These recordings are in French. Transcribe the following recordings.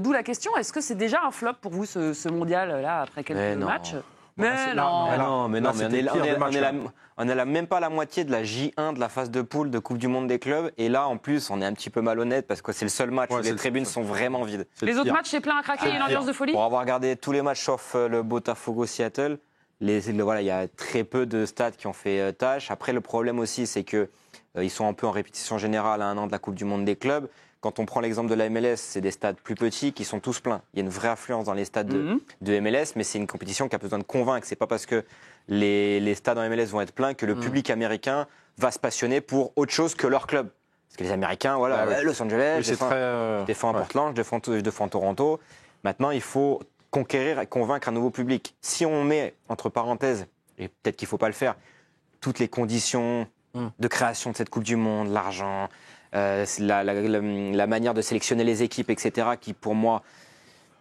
d'où la question, est-ce que c'est déjà un flop pour vous, ce mondial-là, après quelques matchs? Mais non, on est même pas à la moitié de la J1 de la phase de poule de Coupe du Monde des clubs. Et là, en plus, on est un petit peu malhonnête parce que c'est le seul match où les tribunes sont vraiment vides. Les autres matchs, c'est plein à craquer, il y a une ambiance de folie. Pour avoir regardé tous les matchs sauf le Botafogo-Seattle, voilà, il y a très peu de stades qui ont fait tâche. Après, le problème aussi, c'est que ils sont un peu en répétition générale à un an de la Coupe du Monde des clubs. Quand on prend l'exemple de la MLS, c'est des stades plus petits qui sont tous pleins. Il y a une vraie affluence dans les stades de MLS, mais c'est une compétition qui a besoin de convaincre. C'est pas parce que les stades en MLS vont être pleins que le public américain va se passionner pour autre chose que leur club. Parce que les Américains, voilà, Los Angeles, je défends Portland, je défends Toronto. Maintenant, il faut conquérir et convaincre un nouveau public. Si on met, entre parenthèses, et peut-être qu'il ne faut pas le faire, toutes les conditions de création de cette Coupe du Monde, l'argent, la manière de sélectionner les équipes, etc., qui pour moi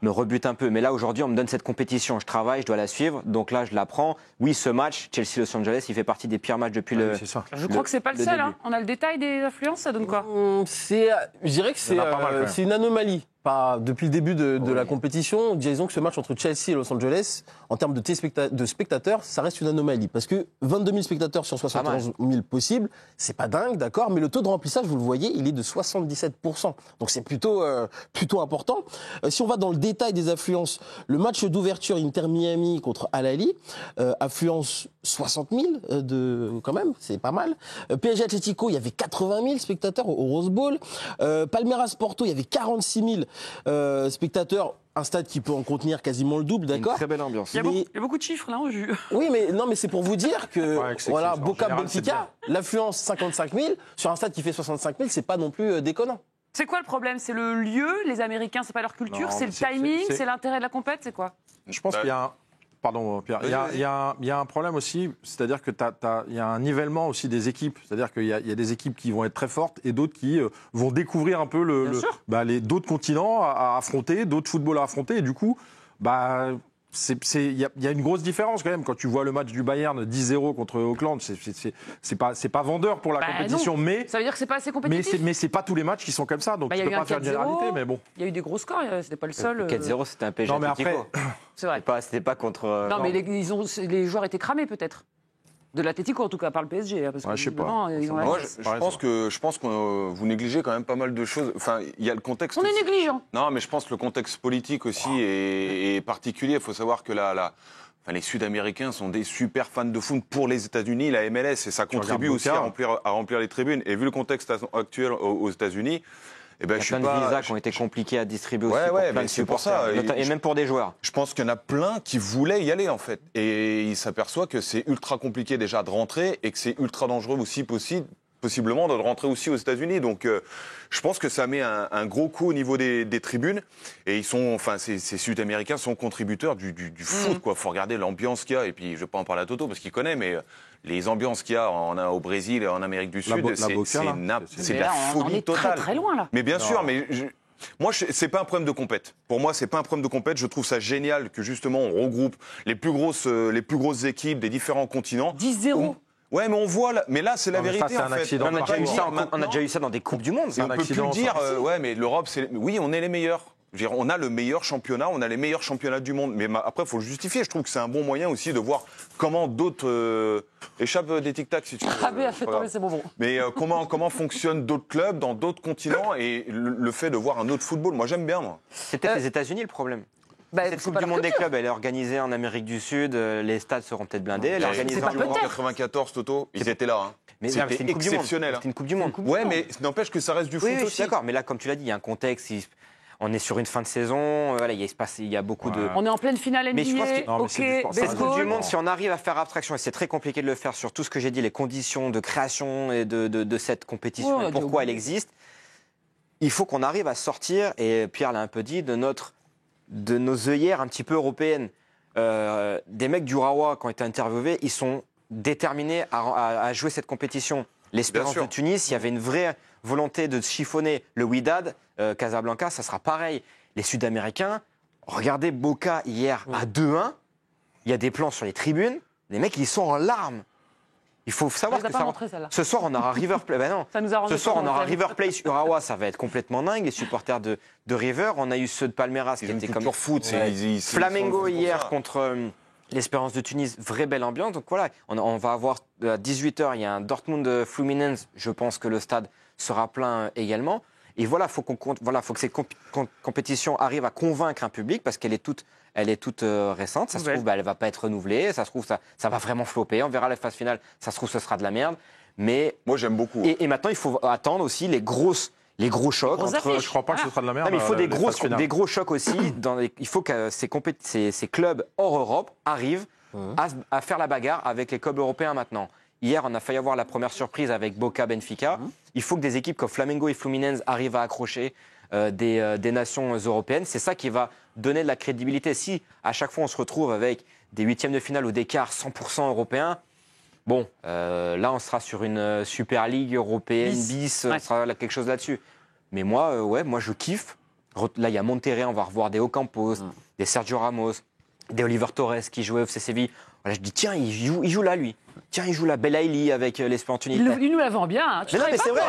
me rebute un peu. Mais là, aujourd'hui, on me donne cette compétition. Je travaille, je dois la suivre. Donc là, je la prends. Oui, ce match, Chelsea-Los Angeles, il fait partie des pires matchs depuis Je crois que c'est pas le seul. Hein. On a le détail des affluences, ça donne quoi? Je dirais que c'est une anomalie. Pas depuis le début de la compétition, disons que ce match entre Chelsea et Los Angeles, en termes de spectateurs, ça reste une anomalie. Parce que 22 000 spectateurs sur 71 000 possibles, c'est pas dingue, d'accord, mais le taux de remplissage, vous le voyez, il est de 77%. Donc c'est plutôt important. Si on va dans le détail des affluences, le match d'ouverture Inter Miami contre Al Ahly, affluence 60 000 quand même, c'est pas mal. PSG Atlético, il y avait 80 000 spectateurs au Rose Bowl. Palmeiras Porto, il y avait 46 000 spectateurs, un stade qui peut en contenir quasiment le double, d'accord. Très belle ambiance. Il y a beaucoup de chiffres là, vu. Oui, mais c'est pour vous dire que voilà, Boca Benfica, l'affluence 55 000 sur un stade qui fait 65 000, c'est pas non plus déconnant. C'est quoi le problème? C'est le lieu, les Américains, c'est pas leur culture, c'est le timing, c'est l'intérêt de la compète, c'est quoi? Je pense qu'il y a un... Pardon Pierre, il y a un problème aussi, c'est-à-dire que il y a un nivellement aussi des équipes, c'est-à-dire qu'il y a des équipes qui vont être très fortes et d'autres qui vont découvrir un peu d'autres continents à affronter, d'autres footballs à affronter, et du coup, il y a une grosse différence quand même quand tu vois le match du Bayern 10-0 contre Auckland, c'est pas vendeur pour la compétition, non. Mais ça veut dire que c'est pas assez compétitif. Mais c'est pas tous les matchs qui sont comme ça, donc tu peux pas faire de généralité, mais bon. Il y a eu des gros scores, c'était pas le seul. 4-0, c'était un PSG. Non mais après, c'est vrai. C'était pas contre. Non mais les joueurs étaient cramés peut-être. De l'Atlético en tout cas, par le PSG. Parce que je sais pas. Moi, je pense que vous négligez quand même pas mal de choses. Enfin, il y a le contexte. On est négligent. Non, mais je pense que le contexte politique aussi est particulier. Il faut savoir que les Sud-Américains sont des super fans de foot pour les États-Unis, la MLS, et ça contribue aussi à remplir les tribunes. Et vu le contexte actuel aux États-unis, il y a plein de visas qui ont été compliqués à distribuer aussi pour plein de supporters, et même pour des joueurs. Je pense qu'il y en a plein qui voulaient y aller en fait, et ils s'aperçoivent que c'est ultra compliqué déjà de rentrer et que c'est ultra dangereux aussi possiblement de rentrer aussi aux États-Unis. Donc je pense que ça met un gros coup au niveau des tribunes, et ces Sud-Américains sont contributeurs du foot, quoi. Faut regarder l'ambiance qu'il y a, et puis je vais pas en parler à Toto parce qu'il connaît, mais les ambiances qu'il y a au Brésil et en Amérique du Sud, c'est de la folie totale. Très loin là. Mais bien sûr, mais moi, c'est pas un problème de compète. Pour moi, c'est pas un problème de compète. Je trouve ça génial que justement on regroupe les plus grosses équipes des différents continents. 10-0. Ouais, mais on voit, mais là, c'est la vérité, en fait. On a déjà eu ça dans des Coupes du Monde. On peut plus dire, ouais, mais l'Europe, oui, on est les meilleurs. Je veux dire, on a le meilleur championnat, on a les meilleurs championnats du monde. Mais après, il faut le justifier. Je trouve que c'est un bon moyen aussi de voir comment d'autres échappent des tic-tac, si tu veux. Ah, mais c'est bon. Mais comment fonctionnent d'autres clubs dans d'autres continents, et le fait de voir un autre football. Moi, j'aime bien, moi. C'est peut-être les États-Unis le problème. Cette Coupe du Monde des clubs, elle est organisée en Amérique du Sud, les stades seront peut-être blindés. Elle est organisée en 94, Toto, ils étaient là. Hein. Mais c'était exceptionnel. C'était une Coupe du Monde. Ouais, mais n'empêche que ça reste du foot aussi. Oui, je suis d'accord. Mais là, comme tu l'as dit, il y a un contexte. On est sur une fin de saison. Voilà, il y a beaucoup de. On est en pleine finale NBA. Mais je pense que cette Coupe du Monde, si on arrive à faire abstraction, et c'est très compliqué de le faire sur tout ce que j'ai dit, les conditions de création et de cette compétition, et pourquoi elle existe, il faut qu'on arrive à sortir. Et Pierre l'a un peu dit, de nos œillères un petit peu européennes. Des mecs d'Urawa qui ont été interviewés, ils sont déterminés à jouer cette compétition. L'Espérance de Tunis, il y avait une vraie volonté de chiffonner le Wydad, Casablanca, ça sera pareil. Les Sud-Américains, regardez Boca hier à 2-1, il y a des plans sur les tribunes, les mecs ils sont en larmes. Il faut savoir que ce soir, on aura River Plate. Ben non. Ça nous a ce soir, on aura River Plate Urawa. Ça va être complètement dingue. Les supporters de River. On a eu ceux de Palmeiras qui étaient comme foot. Flamengo hier contre l'Espérance de Tunis. Vraie belle ambiance. Donc voilà, on va avoir à 18h, il y a un Dortmund Fluminense. Je pense que le stade sera plein également. Et voilà, faut que cette compétition arrive à convaincre un public parce qu'elle est toute récente. Ça se trouve, elle va pas être renouvelée. Ça se trouve, ça va vraiment flopper. On verra la phase finale. Ça se trouve, ce sera de la merde. Mais moi, j'aime beaucoup. Et maintenant, il faut attendre aussi les gros chocs. Je crois pas que ce sera de la merde. Non, mais il faut des gros chocs aussi. Il faut que ces clubs hors Europe arrivent à faire la bagarre avec les clubs européens maintenant. Hier, on a failli avoir la première surprise avec Boca Benfica. Il faut que des équipes comme Flamengo et Fluminense arrivent à accrocher des nations européennes. C'est ça qui va donner de la crédibilité. Si à chaque fois on se retrouve avec des huitièmes de finale ou des quarts 100% européens, bon, là on sera sur une Super League européenne bis, on sera quelque chose là-dessus. Mais moi, moi je kiffe. Là il y a Monterrey, on va revoir des Ocampos, des Sergio Ramos, des Oliver Torres qui jouaient au FC Séville. Voilà, je dis tiens, il joue là lui. Tiens, il joue la Belaïli avec l'Espérance Tunis. Il nous la vend bien. Hein. Mais c'est vrai.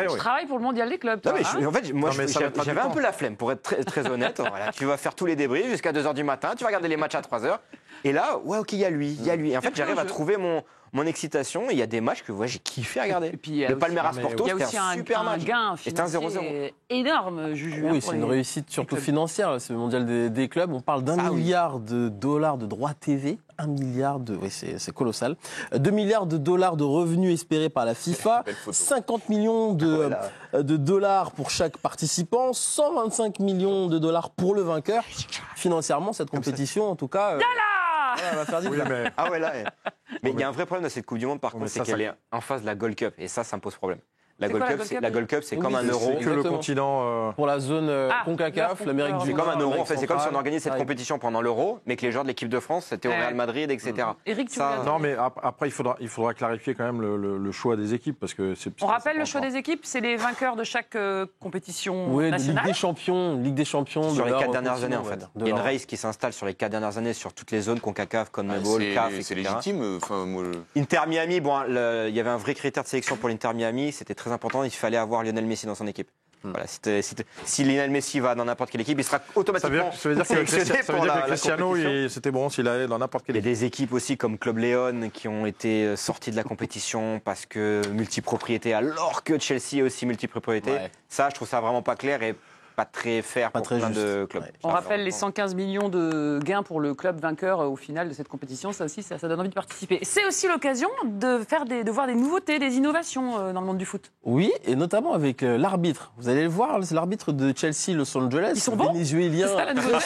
Je travaille pour le mondial des clubs. Non, mais en fait, moi, j'avais un peu la flemme, pour être très honnête. Voilà, tu vas faire tous les débris jusqu'à 2h du matin, tu vas regarder les matchs à 3h. Et là, ok, il y a lui. Et en fait, j'arrive à trouver mon excitation. Il y a des matchs que j'ai kiffé à regarder. Le Palmeiras Porto, c'était un super match. C'était un 0-0. Énorme, Juju. Oui, c'est une réussite surtout financière, ce mondial des clubs. On parle d'1 milliard de dollars de droits TV. 1 milliard oui, c'est colossal. 2 milliards de dollars de revenus espérés par la FIFA. 50 millions de dollars pour chaque participant. 125 millions de dollars pour le vainqueur. Financièrement, cette compétition, en tout cas. Voilà, va faire du bien. Ah ouais, là. Mais il y a un vrai problème dans cette Coupe du Monde, par contre, c'est qu'elle est en face de la Gold Cup. Et ça me pose problème. La Gold Cup, c'est comme un euro. C'est que le continent. Pour la zone CONCACAF, l'Amérique du Nord. C'est comme un euro, en fait. C'est comme si on organise cette compétition pendant l'euro, mais que les joueurs de l'équipe de France, c'était au Real Madrid, etc. Eric, non, mais après, il faudra clarifier quand même le choix des équipes. Parce que on rappelle le choix des équipes, c'est les vainqueurs de chaque compétition nationale. Ligue des Champions. Sur les 4 dernières années, en fait. Il y a une race qui s'installe sur les 4 dernières années sur toutes les zones CONCACAF, CONMEBOL, CAF, etc. C'est légitime. Inter Miami, il y avait un vrai critère de sélection pour l'Inter Miami. C'était très important. Il fallait avoir Lionel Messi dans son équipe. Voilà, si Lionel Messi va dans n'importe quelle équipe, il sera automatiquement sélectionné. Ça veut dire que Cristiano, c'était bon s'il allait dans n'importe quelle équipe. Il y a des équipes aussi comme Club León qui ont été sorties de la compétition parce que multipropriété, alors que Chelsea est aussi multipropriété. Ouais. Ça, je trouve ça vraiment pas clair et pas très fair pour plein de clubs. On rappelle les 115 millions de gains pour le club vainqueur au final de cette compétition. Ça aussi, ça donne envie de participer. C'est aussi l'occasion de voir des nouveautés, des innovations dans le monde du foot. Oui, et notamment avec l'arbitre. Vous allez le voir, c'est l'arbitre de Chelsea Los Angeles. Ils sont bons. Vénézuélien. C'est ça la nouveauté.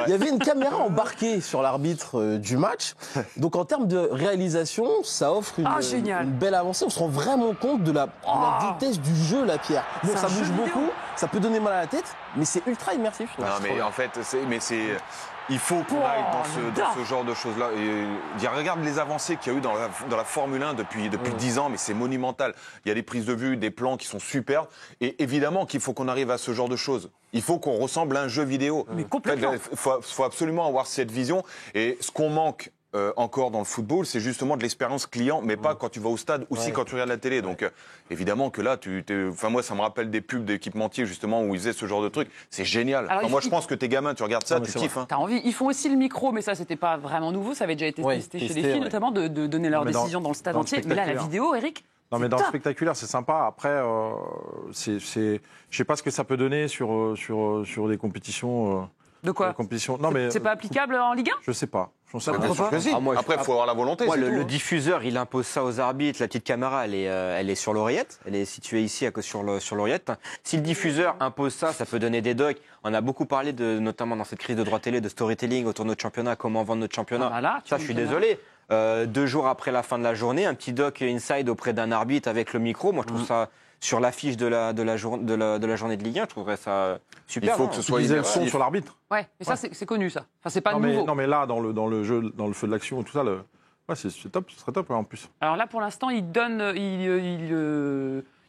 Il y avait une caméra embarquée sur l'arbitre du match. Donc en termes de réalisation, ça offre une belle avancée. On se rend vraiment compte de la vitesse du jeu, la Pierre. Bon, ça bouge beaucoup, ça peut donner mal à la tête, mais c'est ultra immersif. Non, mais en fait, il faut qu'on aille dans ce genre de choses-là. Regarde les avancées qu'il y a eu dans la Formule 1 depuis 10 ans, mais c'est monumental. Il y a des prises de vue, des plans qui sont superbes. Et évidemment qu'il faut qu'on arrive à ce genre de choses. Il faut qu'on ressemble à un jeu vidéo. Mais complètement. Il faut absolument avoir cette vision. Et ce qu'on manque encore dans le football, c'est justement de l'expérience client, mais pas quand tu vas au stade, aussi quand tu regardes la télé. Donc évidemment que là, moi ça me rappelle des pubs d'équipementiers justement où ils faisaient ce genre de truc. C'est génial. Alors, moi je pense que tes gamins, tu regardes ça, tu kiffes. T'as envie. Ils font aussi le micro, mais ça c'était pas vraiment nouveau, ça avait déjà été testé chez les filles notamment de donner leurs décisions dans le stade entier. Mais là la vidéo, Eric. Non, mais dans le spectaculaire, c'est sympa. Après, je sais pas ce que ça peut donner sur des compétitions. De quoi Non, mais c'est pas applicable en Ligue 1 Je sais pas. Après, il faut avoir la volonté. Le diffuseur, il impose ça aux arbitres. La petite caméra, elle est sur l'oreillette. Elle est située ici sur l'oreillette. Si le diffuseur impose ça, ça peut donner des docs. On a beaucoup parlé, notamment dans cette crise de droit télé, de storytelling autour de notre championnat, comment vendre notre championnat. Ça, je suis désolé. 2 jours après la fin de la journée, un petit doc inside auprès d'un arbitre avec le micro. Moi, je trouve ça sur l'affiche de la journée de Ligue 1, je trouverais ça super. Il faut que ce soit le son sur l'arbitre. Ouais, mais ça c'est connu ça. Enfin, c'est pas nouveau. Non mais là dans le jeu, dans le feu de l'action et tout ça, c'est top, ce serait top en plus. Alors là pour l'instant, il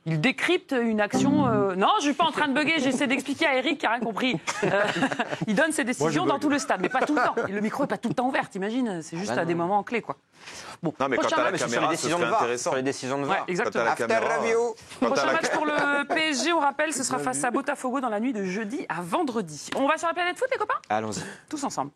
il décrypte une action. Non, je suis pas en train de bugger, j'essaie d'expliquer à Eric qui a rien compris. Il donne ses décisions dans tout le stade, mais pas tout le temps. Le micro est pas tout le temps ouvert, t'imagines? C'est juste à des moments clés, quoi. Bon, Non, mais quand prochain t'as la match, caméra, ce serait intéressant. Sur les décisions de VAR. Ouais, exactement. Quand t'as la caméra, Prochain match pour le PSG, on rappelle, ce sera face à Botafogo dans la nuit de jeudi à vendredi. On va sur la planète foot, les copains? Allons-y. Tous ensemble.